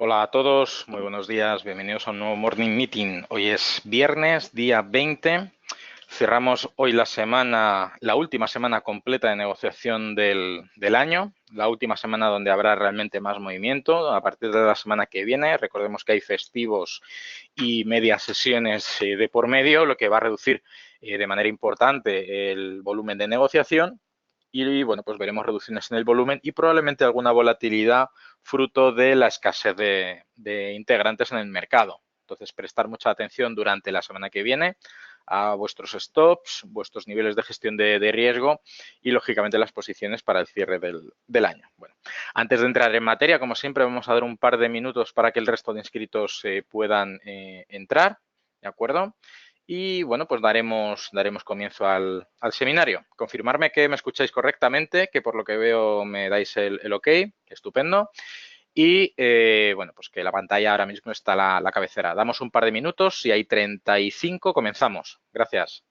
Hola a todos, muy buenos días, bienvenidos a un nuevo Morning Meeting. Hoy es viernes, día 20. Cerramos hoy la semana, la última semana completa de negociación del año, la última semana donde habrá realmente más movimiento. A partir de la semana que viene, recordemos que hay festivos y medias sesiones de por medio, lo que va a reducir de manera importante el volumen de negociación. Y bueno, pues veremos reducciones en el volumen y probablemente alguna volatilidad fruto de la escasez de integrantes en el mercado. Entonces, prestar mucha atención durante la semana que viene a vuestros stops, vuestros niveles de gestión de riesgo y, lógicamente, las posiciones para el cierre del año. Bueno, antes de entrar en materia, como siempre, vamos a dar un par de minutos para que el resto de inscritos puedan entrar, ¿de acuerdo? Y bueno, pues daremos comienzo al seminario. Confirmarme que me escucháis correctamente, que por lo que veo me dais el OK, estupendo. Y bueno, pues que la pantalla ahora mismo está la cabecera. Damos un par de minutos, si hay 35, comenzamos. Gracias.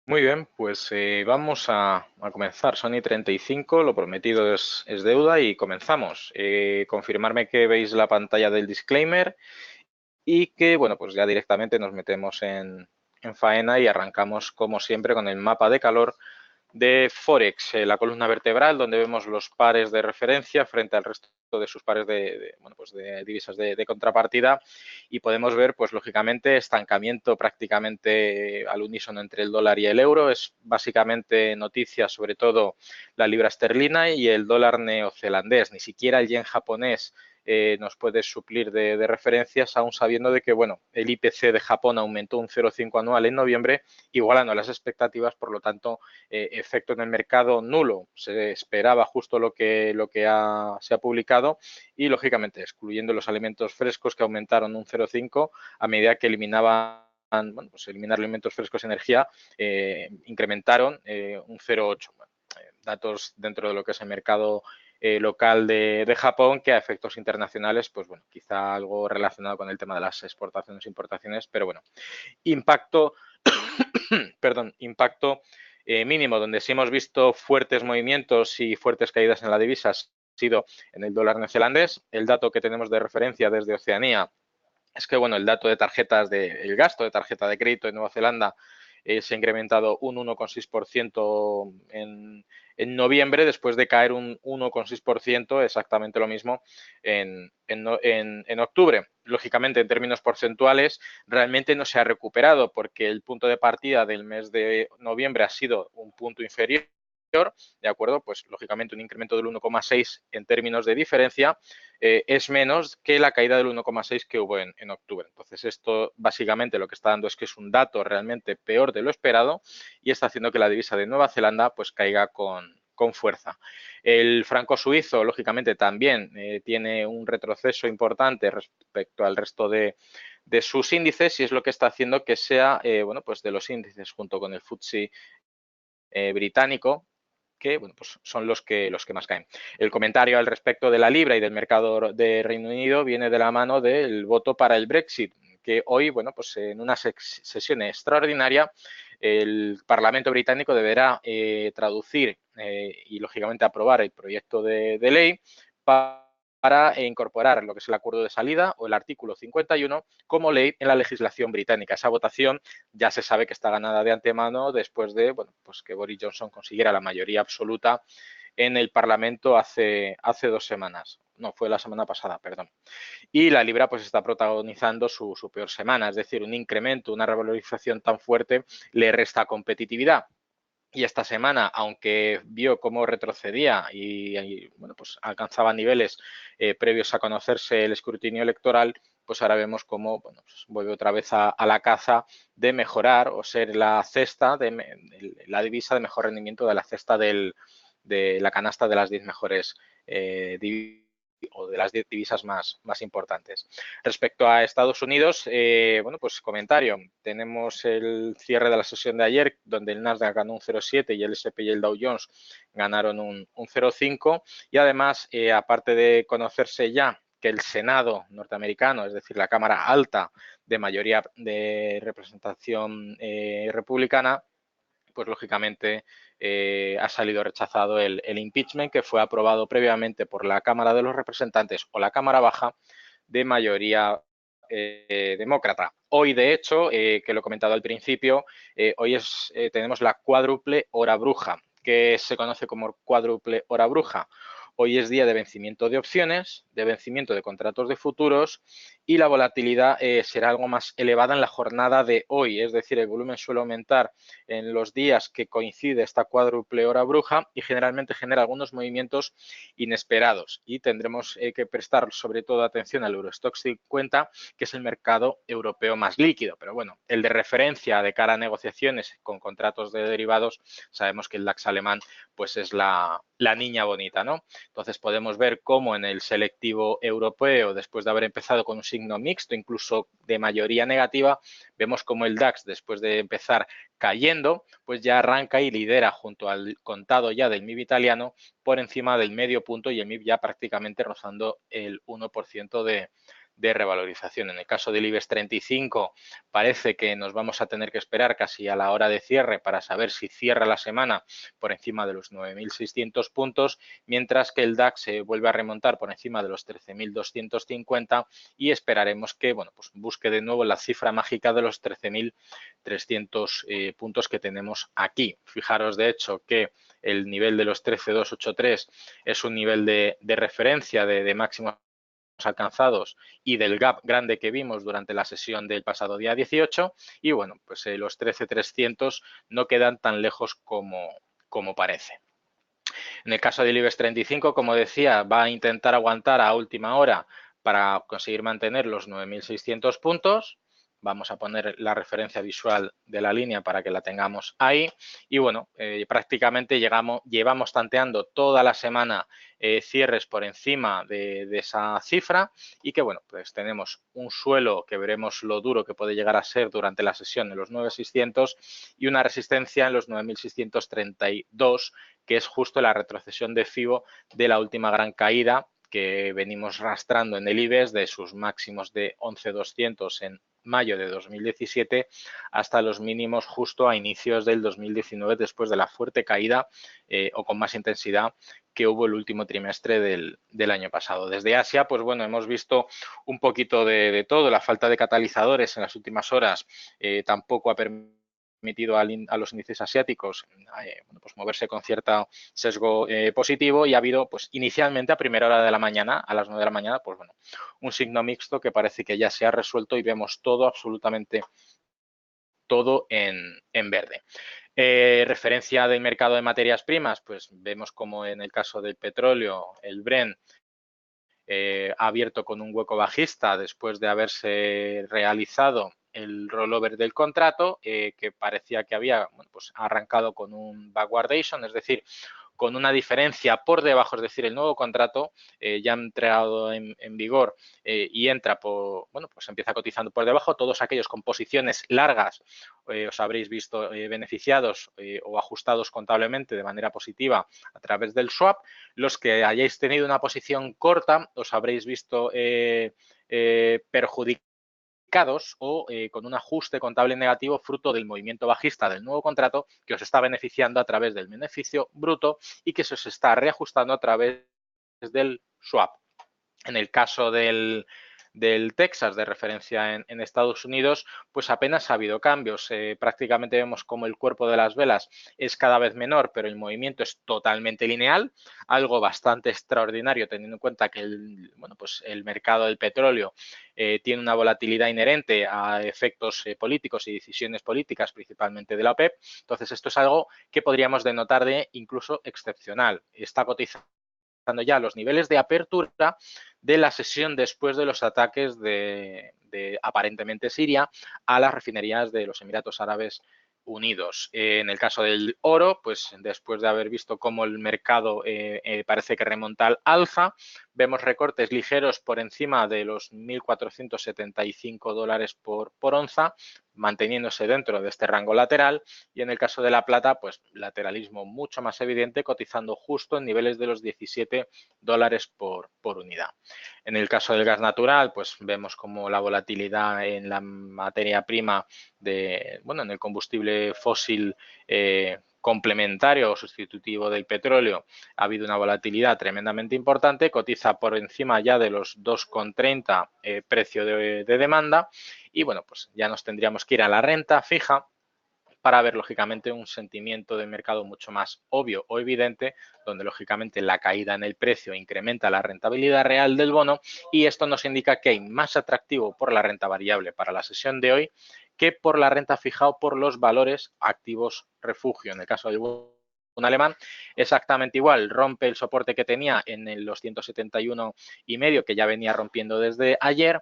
Muy bien, pues vamos a comenzar. Son y 35, lo prometido es deuda y comenzamos. Confirmarme que veis la pantalla del disclaimer y que, bueno, pues ya directamente nos metemos en faena y arrancamos, como siempre, con el mapa de calor de Forex, la columna vertebral, donde vemos los pares de referencia frente al resto de sus pares bueno, pues de divisas de contrapartida, y podemos ver, pues lógicamente, estancamiento prácticamente al unísono entre el dólar y el euro. Es básicamente noticia sobre todo la libra esterlina y el dólar neozelandés. Ni siquiera el yen japonés nos puede suplir de referencias, aún sabiendo de que, bueno, el IPC de Japón aumentó un 0,5 anual en noviembre, igualando las expectativas. Por lo tanto, efecto en el mercado nulo. Se esperaba justo lo que se ha publicado y, lógicamente, excluyendo los alimentos frescos, que aumentaron un 0,5 a medida que eliminaban, bueno, pues eliminar alimentos frescos y energía, incrementaron un 0,8. Bueno, datos dentro de lo que es el mercado local de Japón, que a efectos internacionales, pues bueno, quizá algo relacionado con el tema de las exportaciones e importaciones, pero bueno, impacto perdón, impacto mínimo, donde sí hemos visto fuertes movimientos y fuertes caídas en la divisa, ha sido en el dólar neozelandés. El dato que tenemos de referencia desde Oceanía es que, bueno, el dato de tarjetas, el gasto de tarjeta de crédito en Nueva Zelanda se ha incrementado un 1,6% en noviembre, después de caer un 1,6%, exactamente lo mismo, en octubre. Lógicamente, en términos porcentuales, realmente no se ha recuperado porque el punto de partida del mes de noviembre ha sido un punto inferior, ¿de acuerdo? Pues lógicamente un incremento del 1,6 en términos de diferencia es menos que la caída del 1,6 que hubo en octubre. Entonces, esto básicamente lo que está dando es que es un dato realmente peor de lo esperado y está haciendo que la divisa de Nueva Zelanda pues caiga con fuerza. El franco suizo, lógicamente, también tiene un retroceso importante respecto al resto de sus índices y es lo que está haciendo que sea, bueno, pues de los índices junto con el FTSE británico, que bueno, pues son los que más caen. El comentario al respecto de la libra y del mercado de Reino Unido viene de la mano del voto para el Brexit, que hoy, bueno, pues en una sesión extraordinaria, el Parlamento británico deberá traducir y, lógicamente, aprobar el proyecto de ley para incorporar lo que es el acuerdo de salida o el artículo 51 como ley en la legislación británica. Esa votación ya se sabe que está ganada de antemano después de, bueno, pues que Boris Johnson consiguiera la mayoría absoluta en el Parlamento hace 2 semanas. No, fue la semana pasada, perdón. Y la libra pues está protagonizando su peor semana, es decir, un incremento, una revalorización tan fuerte le resta competitividad. Y esta semana, aunque vio cómo retrocedía y bueno, pues alcanzaba niveles previos a conocerse el escrutinio electoral, pues ahora vemos cómo, bueno, pues vuelve otra vez a la caza de mejorar o ser la cesta, la divisa de mejor rendimiento de la cesta de la canasta de las 10 mejores divisas o de las 10 divisas más importantes. Respecto a Estados Unidos, bueno, pues comentario. Tenemos el cierre de la sesión de ayer, donde el Nasdaq ganó un 0,7 y el S&P y el Dow Jones ganaron un 0,5. Y además, aparte de conocerse ya que el Senado norteamericano, es decir, la Cámara Alta de mayoría de representación republicana, pues lógicamente ha salido rechazado el impeachment que fue aprobado previamente por la Cámara de los Representantes o la Cámara Baja de mayoría demócrata. Hoy, de hecho, que lo he comentado al principio, hoy tenemos la cuádruple hora bruja, que se conoce como cuádruple hora bruja. Hoy es día de vencimiento de opciones, de vencimiento de contratos de futuros y la volatilidad será algo más elevada en la jornada de hoy, es decir, el volumen suele aumentar en los días que coincide esta cuádruple hora bruja y generalmente genera algunos movimientos inesperados y tendremos que prestar sobre todo atención al Eurostoxx 50, que es el mercado europeo más líquido, pero bueno, el de referencia de cara a negociaciones con contratos de derivados, sabemos que el DAX alemán pues es la niña bonita, ¿no? Entonces podemos ver cómo en el selectivo europeo, después de haber empezado con un signo mixto, incluso de mayoría negativa, vemos cómo el DAX, después de empezar cayendo, pues ya arranca y lidera junto al contado ya del MIB italiano por encima del medio punto y el MIB ya prácticamente rozando el 1% de revalorización. En el caso del IBEX 35 parece que nos vamos a tener que esperar casi a la hora de cierre para saber si cierra la semana por encima de los 9.600 puntos, mientras que el DAX se vuelve a remontar por encima de los 13.250 y esperaremos que, bueno, pues busque de nuevo la cifra mágica de los 13.300 puntos que tenemos aquí. Fijaros, de hecho, que el nivel de los 13.283 es un nivel de referencia de máximos alcanzados y del gap grande que vimos durante la sesión del pasado día 18 y bueno, pues los 13.300 no quedan tan lejos como parece. En el caso del IBEX 35, como decía, va a intentar aguantar a última hora para conseguir mantener los 9.600 puntos. Vamos a poner la referencia visual de la línea para que la tengamos ahí. Y bueno, prácticamente llevamos tanteando toda la semana cierres por encima de esa cifra y que bueno, pues tenemos un suelo que veremos lo duro que puede llegar a ser durante la sesión en los 9.600 y una resistencia en los 9.632, que es justo la retrocesión de FIBO de la última gran caída que venimos rastrando en el IBEX de sus máximos de 11.200 en mayo de 2017 hasta los mínimos justo a inicios del 2019 después de la fuerte caída o con más intensidad que hubo el último trimestre del año pasado. Desde Asia, pues bueno, hemos visto un poquito de todo. La falta de catalizadores en las últimas horas tampoco ha permitido a los índices asiáticos bueno, pues moverse con cierto sesgo positivo, y ha habido pues inicialmente a primera hora de la mañana, a las 9 de la mañana, pues bueno, un signo mixto que parece que ya se ha resuelto y vemos todo, absolutamente todo en verde. Referencia del mercado de materias primas, pues vemos como en el caso del petróleo, el Brent ha abierto con un hueco bajista después de haberse realizado el rollover del contrato, que parecía que había bueno, pues arrancado con un backwardation, es decir, con una diferencia por debajo, es decir, el nuevo contrato ya ha entrado en vigor y entra por, bueno, pues empieza cotizando por debajo. Todos aquellos con posiciones largas os habréis visto beneficiados o ajustados contablemente de manera positiva a través del swap. Los que hayáis tenido una posición corta os habréis visto perjudicados o con un ajuste contable negativo fruto del movimiento bajista del nuevo contrato, que os está beneficiando a través del beneficio bruto y que se os está reajustando a través del swap. En el caso del Texas de referencia en Estados Unidos, pues apenas ha habido cambios. Prácticamente vemos como el cuerpo de las velas es cada vez menor, pero el movimiento es totalmente lineal, algo bastante extraordinario teniendo en cuenta que bueno, pues el mercado del petróleo tiene una volatilidad inherente a efectos políticos y decisiones políticas, principalmente de la OPEP. Entonces, esto es algo que podríamos denotar de incluso excepcional. Está cotizando ya los niveles de apertura de la sesión después de los ataques de aparentemente Siria a las refinerías de los Emiratos Árabes Unidos. En el caso del oro, pues después de haber visto cómo el mercado parece que remonta al alza, vemos recortes ligeros por encima de los 1.475 dólares por onza, manteniéndose dentro de este rango lateral, y en el caso de la plata, pues lateralismo mucho más evidente, cotizando justo en niveles de los 17 dólares por unidad. En el caso del gas natural, pues vemos como la volatilidad en la materia prima bueno, en el combustible fósil complementario o sustitutivo del petróleo ha habido una volatilidad tremendamente importante, cotiza por encima ya de los 2,30 precio de demanda, y bueno, pues ya nos tendríamos que ir a la renta fija para ver, lógicamente, un sentimiento del mercado mucho más obvio o evidente, donde, lógicamente, la caída en el precio incrementa la rentabilidad real del bono, y esto nos indica que hay más atractivo por la renta variable para la sesión de hoy que por la renta fija o por los valores activos refugio. En el caso del bono alemán, exactamente igual, rompe el soporte que tenía en los 171,5, que ya venía rompiendo desde ayer,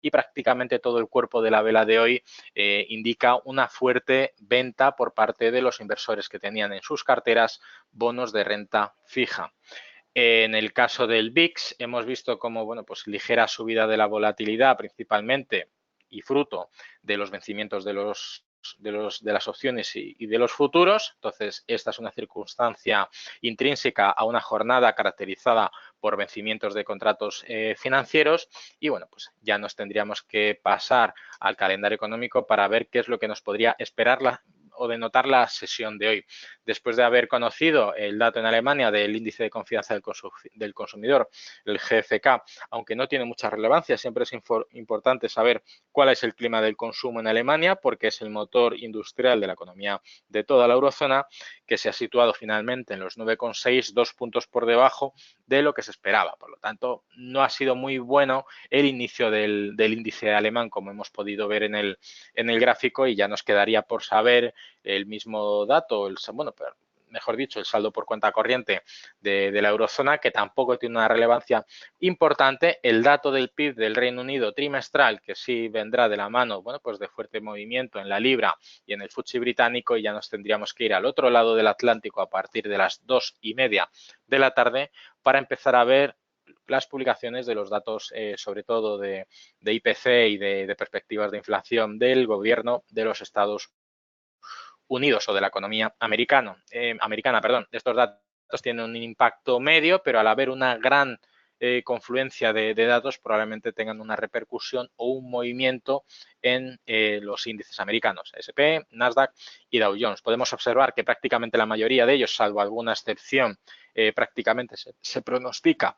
y prácticamente todo el cuerpo de la vela de hoy indica una fuerte venta por parte de los inversores que tenían en sus carteras bonos de renta fija. En el caso del VIX hemos visto como bueno, pues ligera subida de la volatilidad principalmente y fruto de los vencimientos de las opciones y de los futuros. Entonces, esta es una circunstancia intrínseca a una jornada caracterizada por vencimientos de contratos financieros, y bueno, pues ya nos tendríamos que pasar al calendario económico para ver qué es lo que nos podría esperar o denotar la sesión de hoy. Después de haber conocido el dato en Alemania del índice de confianza del consumidor, el GfK, aunque no tiene mucha relevancia, siempre es importante saber cuál es el clima del consumo en Alemania, porque es el motor industrial de la economía de toda la eurozona, que se ha situado finalmente en los 9,6, 2 puntos por debajo de lo que se esperaba. Por lo tanto, no ha sido muy bueno el inicio del índice alemán, como hemos podido ver en el gráfico, y ya nos quedaría por saber el mismo dato, bueno, pero mejor dicho, el saldo por cuenta corriente de la eurozona, que tampoco tiene una relevancia importante. El dato del PIB del Reino Unido trimestral, que sí vendrá de la mano, bueno, pues de fuerte movimiento en la libra y en el FTSE británico, y ya nos tendríamos que ir al otro lado del Atlántico a partir de las 2:30 de la tarde para empezar a ver las publicaciones de los datos, sobre todo de IPC y de perspectivas de inflación del gobierno de los Estados Unidos o de la economía americana. Estos datos tienen un impacto medio, pero al haber una gran confluencia de datos probablemente tengan una repercusión o un movimiento en los índices americanos, S&P, Nasdaq y Dow Jones. Podemos observar que prácticamente la mayoría de ellos, salvo alguna excepción, prácticamente se pronostica,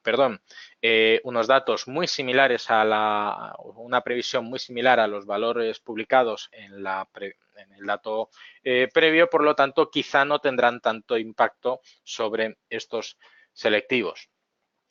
unos datos muy similares una previsión muy similar a los valores publicados en el dato previo, por lo tanto, quizá no tendrán tanto impacto sobre estos selectivos.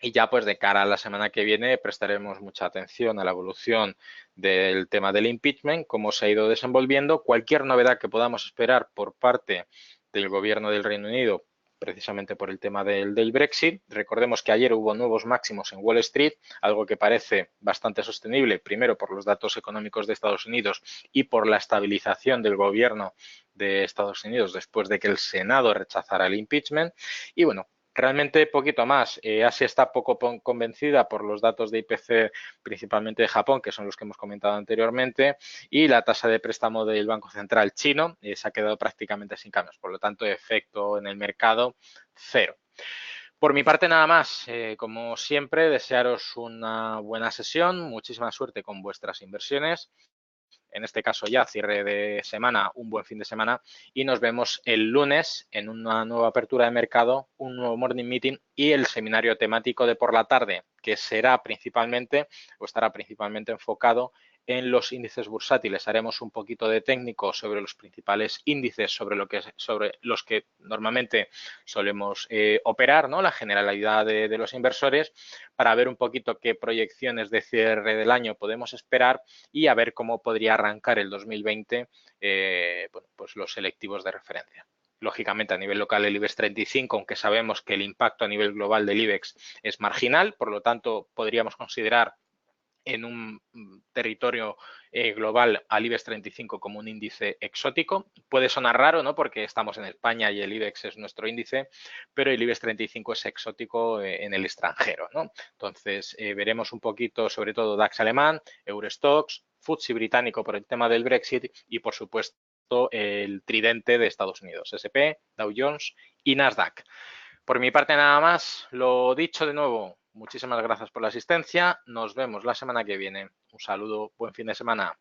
Y ya pues de cara a la semana que viene prestaremos mucha atención a la evolución del tema del impeachment, cómo se ha ido desenvolviendo, cualquier novedad que podamos esperar por parte del gobierno del Reino Unido, precisamente por el tema del Brexit. Recordemos que ayer hubo nuevos máximos en Wall Street, algo que parece bastante sostenible, primero por los datos económicos de Estados Unidos y por la estabilización del gobierno de Estados Unidos después de que el Senado rechazara el impeachment. Y bueno, realmente poquito más. Asia está poco convencida por los datos de IPC, principalmente de Japón, que son los que hemos comentado anteriormente, y la tasa de préstamo del Banco Central chino se ha quedado prácticamente sin cambios. Por lo tanto, efecto en el mercado, cero. Por mi parte, nada más. Como siempre, desearos una buena sesión, muchísima suerte con vuestras inversiones. En este caso ya cierre de semana, un buen fin de semana y nos vemos el lunes en una nueva apertura de mercado, un nuevo morning meeting y el seminario temático de por la tarde, que será principalmente o estará principalmente enfocado en los índices bursátiles. Haremos un poquito de técnico sobre los principales índices, sobre los que normalmente solemos operar, ¿no? La generalidad de los inversores, para ver un poquito qué proyecciones de cierre del año podemos esperar y a ver cómo podría arrancar el 2020 bueno, pues los selectivos de referencia. Lógicamente, a nivel local el IBEX 35, aunque sabemos que el impacto a nivel global del IBEX es marginal, por lo tanto, podríamos considerar en un territorio global al IBEX 35 como un índice exótico. Puede sonar raro, ¿no? Porque estamos en España y el IBEX es nuestro índice, pero el IBEX 35 es exótico en el extranjero, ¿no? Entonces, veremos un poquito, sobre todo DAX alemán, Eurostoxx, FTSE británico por el tema del Brexit y, por supuesto, el tridente de Estados Unidos, S&P, Dow Jones y Nasdaq. Por mi parte nada más, lo dicho de nuevo, muchísimas gracias por la asistencia, nos vemos la semana que viene. Un saludo, buen fin de semana.